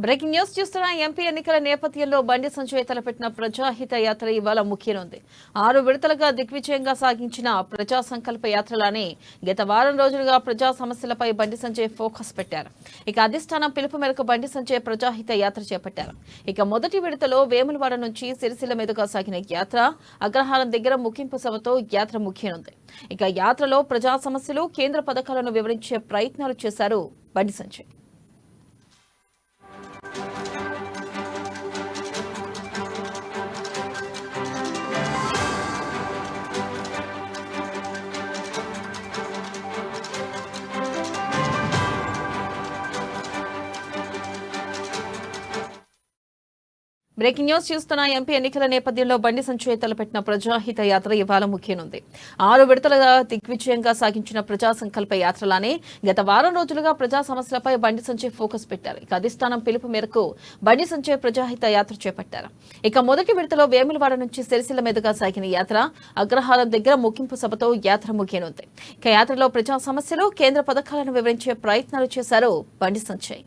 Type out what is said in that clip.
Breaking news చూస్తున్న MP ఎన్నికల నేపథ్యంలో బండి సంజయ్ తలపెట్టిన ప్రజాహిత యాత్ర ఇవాళ ముఖ్యనుంది. 6 విడతలుగా దిగ్విజయంగా సాగించిన ప్రజా సంకల్ప యాత్రలానే గత వారం రోజులుగా ప్రజా సమస్యలపై బండి సంజయ్ ఫోకస్ పెట్టారు. ఇక అధిష్టానం పిలుపు మేరకు బండి సంజయ్ ప్రజాహిత యాత్ర చేపట్టారు. ఇక మొదటి విడతలో వేములవాడ నుంచి సిరిసిల్ల మీదుగా సాగిన యాత్ర అగ్రహారం దగ్గర ముగింపు సభతో యాత్ర ముఖ్యనుంది. ఇక యాత్రలో ప్రజా సమస్యలు, కేంద్ర పథకాలను వివరించే ప్రయత్నాలు చేశారు బండి సంజయ్. బ్రేకింగ్ న్యూస్ చూస్తున్న ఎంపీ ఎన్నికల నేపథ్యంలో బండి సంజయ్ తలపెట్టిన ప్రజాహిత యాత్ర ఇవాళ ముఖ్యనుంది. 6 విడతలుగా దిగ్విజయంగా సాగించిన ప్రజా సంకల్ప యాత్రలానే గత వారం రోజులుగా ప్రజా సమస్యలపై బండి సంజయ్ ఫోకస్ పెట్టారు. ఇక అధిష్టానం పిలుపు మేరకు బండి సంజయ్ ప్రజాహిత యాత్ర చేపట్టారు. ఇక మొదటి విడతలో వేములవాడ నుంచి సిరిసిల్ల మీదుగా సాగిన యాత్ర అగ్రహారం దగ్గర ముగింపు సభతో యాత్ర ముఖ్యనుంది. ఇక యాత్రలో ప్రజా సమస్యలు, కేంద్ర పథకాలను వివరించే ప్రయత్నాలు చేశారు బండి సంజయ్.